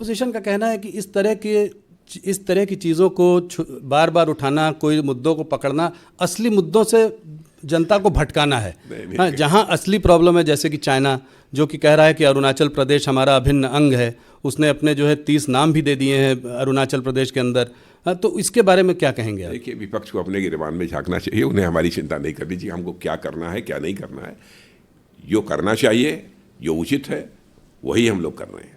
Position का कहना है कि इस तरह की चीज़ों को बार बार उठाना, कोई मुद्दों को पकड़ना, असली मुद्दों से जनता को भटकाना है। हाँ, जहाँ असली प्रॉब्लम है, जैसे कि चाइना जो कि कह रहा है कि अरुणाचल प्रदेश हमारा अभिन्न अंग है, उसने अपने जो है 30 नाम भी दे दिए हैं अरुणाचल प्रदेश के अंदर। हाँ, तो इसके बारे में क्या कहेंगे आप? देखिए, विपक्ष को अपने गिरबान में झांकना चाहिए, उन्हें हमारी चिंता नहीं करनी चाहिए। हमको क्या करना है क्या नहीं करना है, जो करना चाहिए, जो उचित है, वही हम लोग कर रहे हैं।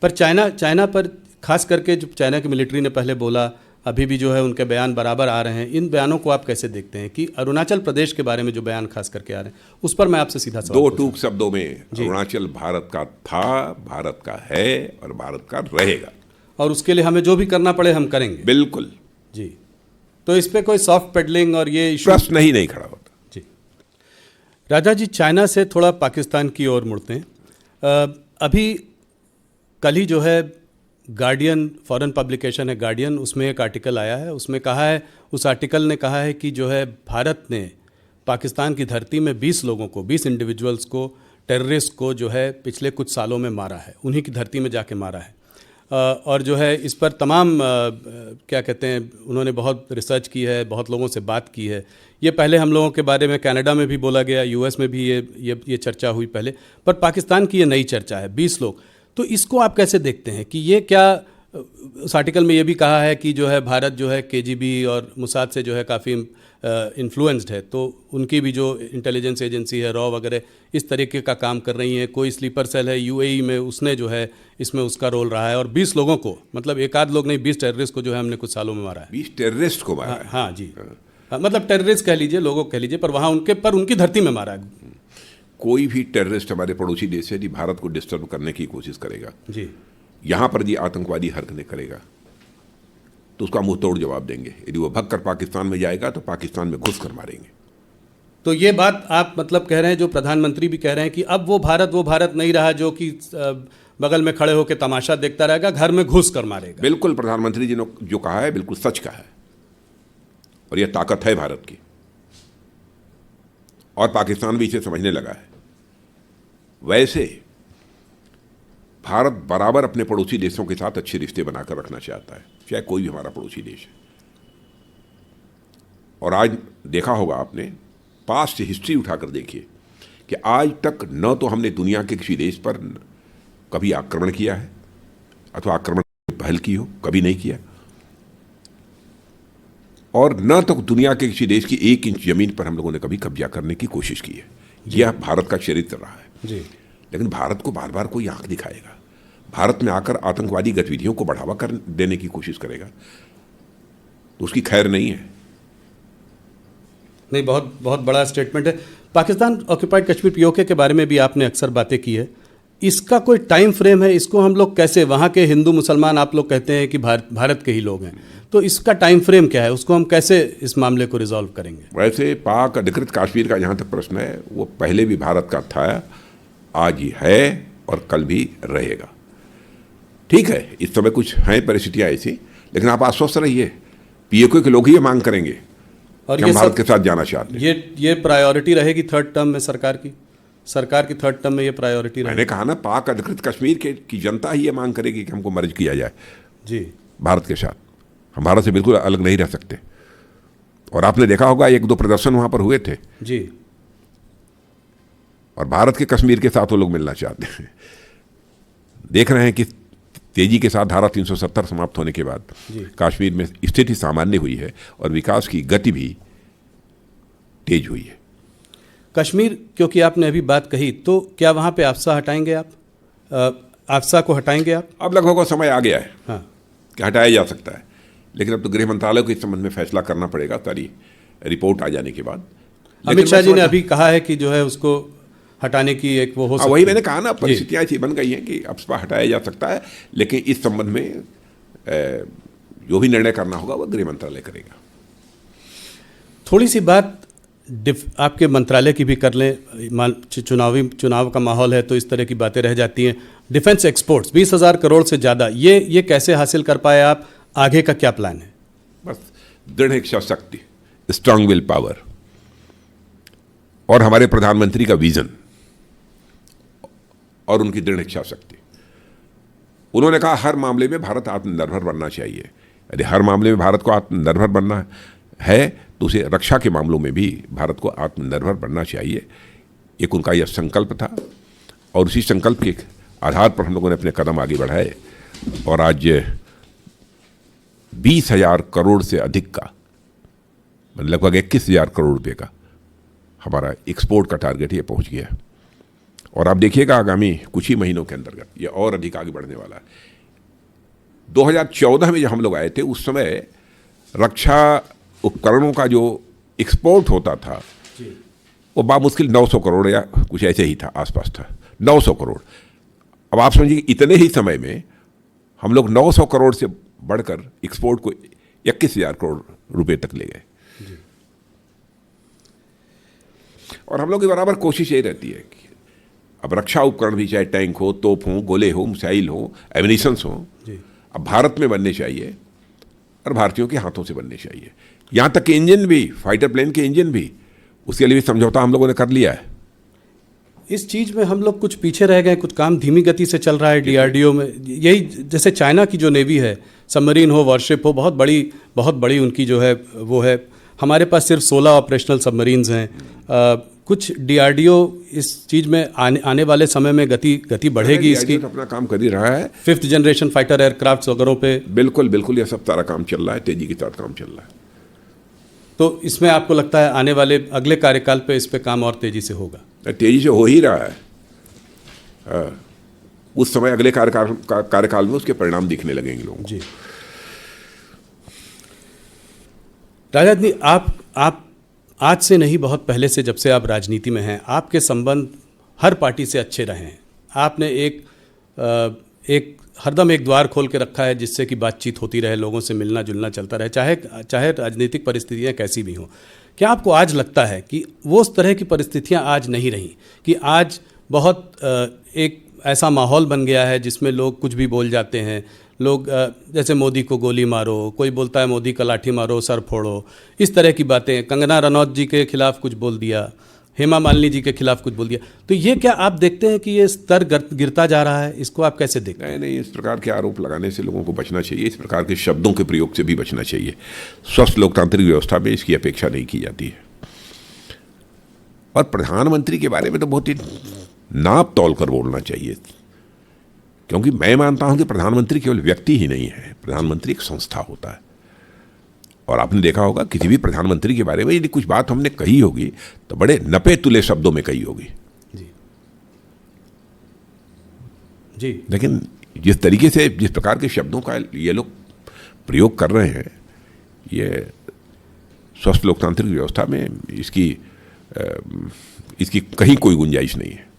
पर चाइना पर खास करके जो चाइना की मिलिट्री ने पहले बोला, अभी भी जो है उनके बयान बराबर आ रहे हैं। इन बयानों को आप कैसे देखते हैं कि अरुणाचल प्रदेश के बारे में जो बयान खास करके आ रहे हैं, उस पर मैं आपसे सीधा सवाल दो टूक शब्दों में, अरुणाचल भारत का था, भारत का है और भारत का रहेगा, और उसके लिए हमें जो भी करना पड़े हम करेंगे। बिल्कुल जी। तो इस पे कोई सॉफ्ट पेडलिंग और ये इशू प्रश्न ही नहीं खड़ा होता। जी। राजा जी, चाइना से थोड़ा पाकिस्तान की ओर मुड़ते हैं। अभी कल ही जो है गार्डियन, फॉरेन पब्लिकेशन है गार्डियन, उसमें एक आर्टिकल आया है। उसमें कहा है, उस आर्टिकल ने कहा है कि जो है भारत ने पाकिस्तान की धरती में 20 लोगों को, 20 इंडिविजुअल्स को, टेररिस्ट को जो है पिछले कुछ सालों में मारा है, उन्हीं की धरती में जाके मारा है। और जो है इस पर तमाम क्या कहते हैं, उन्होंने बहुत रिसर्च की है, बहुत लोगों से बात की है। ये पहले हम लोगों के बारे में कनाडा में भी बोला गया, यूएस में भी ये चर्चा हुई पहले, पर पाकिस्तान की ये नई चर्चा है, 20 लोग। तो इसको आप कैसे देखते हैं कि ये क्या, उस आर्टिकल में ये भी कहा है कि जो है भारत जो है केजीबी और मोसाद से जो है काफ़ी इन्फ्लुएंस्ड है, तो उनकी भी जो इंटेलिजेंस एजेंसी है, रॉ वगैरह, इस तरीके का काम कर रही हैं। कोई स्लीपर सेल है यूएई में, उसने जो है इसमें उसका रोल रहा है। और 20 लोगों को, मतलब एक आध लोग नहीं, 20 टेररिस्ट को जो है हमने कुछ सालों में मारा है। 20 टेररिस्ट को मारा है? हाँ जी, मतलब टेररिस्ट कह लीजिए, लोगों कह लीजिए, पर वहाँ उनकी धरती में मारा है। कोई भी टेररिस्ट हमारे पड़ोसी देश से यदि भारत को डिस्टर्ब करने की कोशिश करेगा जी, यहां पर यदि आतंकवादी हरकतें करेगा तो उसका मुंह तोड़ जवाब देंगे। यदि वो भगकर पाकिस्तान में जाएगा तो पाकिस्तान में घुस कर मारेंगे। तो ये बात आप मतलब कह रहे हैं, जो प्रधानमंत्री भी कह रहे हैं कि अब वो भारत नहीं रहा जो कि बगल में खड़े होकर तमाशा देखता रहेगा, घर में घुस कर मारेगा। बिल्कुल, प्रधानमंत्री जी ने जो कहा है बिल्कुल सच कहा है, और यह ताकत है भारत की, और पाकिस्तान भी इसे समझने लगा है। वैसे भारत बराबर अपने पड़ोसी देशों के साथ अच्छे रिश्ते बनाकर रखना चाहता है, चाहे कोई भी हमारा पड़ोसी देश है। और आज देखा होगा आपने, पास्ट हिस्ट्री उठाकर देखिए कि आज तक न तो हमने दुनिया के किसी देश पर कभी आक्रमण किया है, अथवा आक्रमण की पहल की हो, कभी नहीं किया, और न तो दुनिया के किसी देश की 1 इंच जमीन पर हम लोगों ने कभी कब्जा करने की कोशिश की है। यह भारत का चरित्र रहा है जी। लेकिन भारत को बार बार कोई आंख दिखाएगा, भारत में आकर आतंकवादी गतिविधियों को बढ़ावा कर देने की कोशिश करेगा, तो उसकी खैर नहीं है। नहीं, बहुत बहुत बड़ा स्टेटमेंट है। पाकिस्तान ऑक्यूपाइड कश्मीर पीओके के बारे में भी आपने अक्सर बातें की है। इसका कोई टाइम फ्रेम है? इसको हम लोग कैसे, वहाँ के हिंदू मुसलमान आप लोग कहते हैं कि भारत के ही लोग हैं, तो इसका टाइम फ्रेम क्या है? उसको हम कैसे इस मामले को रिजॉल्व करेंगे? वैसे पाक अधिकृत कश्मीर का जहाँ तक प्रश्न है, वो पहले भी भारत का था, आज ही है और कल भी रहेगा। ठीक है, इस समय कुछ हैं परिस्थितियाँ ऐसी, लेकिन आप आश्वस्त रहिए, पीओके के लोग ही ये मांग करेंगे और हम भारत के साथ जाना चाहते हैं। ये प्रायोरिटी रहेगी थर्ड टर्म में सरकार की थर्ड टर्म में ये प्रायोरिटी रहेगी। मैंने कहा ना, पाक अधिकृत कश्मीर की जनता ही ये मांग करेगी कि हमको मर्ज किया जाए जी भारत के साथ। हम भारत से बिल्कुल अलग नहीं रह सकते। और आपने देखा होगा 1-2 प्रदर्शन वहां पर हुए थे जी, और भारत के कश्मीर के साथ वो लोग मिलना चाहते हैं। देख रहे हैं कि तेजी के साथ धारा 370 समाप्त होने के बाद कश्मीर में स्थिति सामान्य हुई है और विकास की गति भी तेज हुई है। कश्मीर, क्योंकि आपने अभी बात कही, तो क्या वहाँ पे आफ्सा हटाएंगे आप? आफ्सा को हटाएंगे आप? अब लगभग वो समय आ गया है हाँ, कि हटाया जा सकता है, लेकिन अब तो गृह मंत्रालय को इस संबंध में फैसला करना पड़ेगा सारी रिपोर्ट आ जाने के बाद। अमित शाह जी ने अभी कहा है कि जो है उसको हटाने की एक वो हो सकती है। वही मैंने कहा ना, परिस्थितियाँ ऐसी बन गई हैं कि अफ्सपा हटाया जा सकता है, लेकिन इस संबंध में जो भी निर्णय करना होगा वो गृह मंत्रालय करेगा। थोड़ी सी बात आपके मंत्रालय की भी कर लें। चुनाव का माहौल है तो इस तरह की बातें रह जाती हैं। डिफेंस एक्सपोर्ट्स 20,000 करोड़ से ज़्यादा, ये कैसे हासिल कर पाए आप? आगे का क्या प्लान है? बस दृढ़ इच्छा शक्ति, स्ट्रांग विल पावर, और हमारे प्रधानमंत्री का विजन और उनकी दृढ़ इच्छा शक्ति। उन्होंने कहा हर मामले में भारत आत्मनिर्भर बनना चाहिए। यदि हर मामले में भारत को आत्मनिर्भर बनना है तो उसे रक्षा के मामलों में भी भारत को आत्मनिर्भर बनना चाहिए। एक उनका यह संकल्प था और उसी संकल्प के आधार पर हम लोगों ने अपने कदम आगे बढ़ाए और आज 20,000 करोड़ से अधिक का, लगभग 21,000 करोड़ रुपए का हमारा एक्सपोर्ट का टारगेट ये पहुंच गया। और आप देखिएगा आगामी कुछ ही महीनों के अंतर्गत ये और अधिक आगे बढ़ने वाला है। 2014 में जब हम लोग आए थे उस समय रक्षा उपकरणों का जो एक्सपोर्ट होता था वो बामुश्किल 900 करोड़ या कुछ ऐसे ही था, आसपास था 900 करोड़। अब आप समझिए इतने ही समय में हम लोग 900 करोड़ से बढ़कर एक्सपोर्ट को 21,000 करोड़ रुपए तक ले गए। और हम लोग की बराबर कोशिश यही रहती है कि अब रक्षा उपकरण भी, चाहे टैंक हो, तोप हो, गोले हो, मिसाइल हो, एमिनिशंस हो, अब भारत में बनने चाहिए और भारतीयों के हाथों से बनने चाहिए। यहाँ तक कि इंजन भी, फाइटर प्लेन के इंजन भी, उसके लिए भी समझौता हम लोगों ने कर लिया है। इस चीज़ में हम लोग कुछ पीछे रह गए, कुछ काम धीमी गति से चल रहा है डीआरडीओ में। यही जैसे चाइना की जो नेवी है, सबमरीन हो, वॉरशिप हो, बहुत बड़ी उनकी जो है वो है। हमारे पास सिर्फ 16 ऑपरेशनल सबमरीन्स हैं। कुछ डीआरडीओ इस चीज़ में आने वाले समय में गति बढ़ेगी इसकी। तो अपना काम कर ही रहा है, 5th जनरेशन फाइटर एयरक्राफ्ट वगैरह पे। बिल्कुल यह सब सारा काम चल रहा है, तेजी के साथ काम चल रहा है। तो इसमें आपको लगता है आने वाले अगले कार्यकाल पे इस पे काम और तेजी से होगा? तेजी से हो ही रहा है। उस समय अगले कार्यकाल में उसके परिणाम दिखने लगेंगे लोगों को। जी राजनीति, आप आज से नहीं, बहुत पहले से, जब से आप राजनीति में हैं, आपके संबंध हर पार्टी से अच्छे रहे हैं। आपने एक हरदम एक द्वार खोल के रखा है जिससे कि बातचीत होती रहे, लोगों से मिलना जुलना चलता रहे, चाहे राजनीतिक परिस्थितियां कैसी भी हों। क्या आपको आज लगता है कि वो उस तरह की परिस्थितियां आज नहीं रहीं, कि आज बहुत एक ऐसा माहौल बन गया है जिसमें लोग कुछ भी बोल जाते हैं? लोग जैसे मोदी को गोली मारो, कोई बोलता है मोदी का लाठी मारो, सर फोड़ो, इस तरह की बातें। कंगना रनौत जी के खिलाफ कुछ बोल दिया, हेमा मालिनी जी के खिलाफ कुछ बोल दिया। तो ये क्या आप देखते हैं कि ये स्तर गिरता जा रहा है? इसको आप कैसे देखते हैं? नहीं, इस प्रकार के आरोप लगाने से लोगों को बचना चाहिए। इस प्रकार के शब्दों के प्रयोग से भी बचना चाहिए। स्वस्थ लोकतांत्रिक व्यवस्था में इसकी अपेक्षा नहीं की जाती है। और प्रधानमंत्री के बारे में तो बहुत ही नाप तोल कर बोलना चाहिए, क्योंकि मैं मानता हूं कि प्रधानमंत्री केवल व्यक्ति ही नहीं है, प्रधानमंत्री एक संस्था होता है। और आपने देखा होगा किसी भी प्रधानमंत्री के बारे में यदि कुछ बात हमने कही होगी तो बड़े नपे तुले शब्दों में कही होगी। जी। लेकिन जिस तरीके से, जिस प्रकार के शब्दों का ये लोग प्रयोग कर रहे हैं, ये स्वस्थ लोकतांत्रिक व्यवस्था में इसकी कहीं कोई गुंजाइश नहीं है।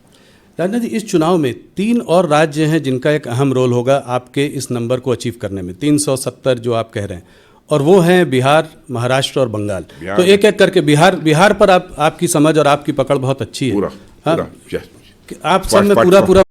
राजनाथ जी, इस चुनाव में 3 और राज्य हैं जिनका एक अहम रोल होगा आपके इस नंबर को अचीव करने में, 370 जो आप कह रहे हैं, और वो हैं बिहार, महाराष्ट्र और बंगाल। तो एक एक करके बिहार पर आपकी समझ और आपकी पकड़ बहुत अच्छी है। पूरा आप सब में पूरा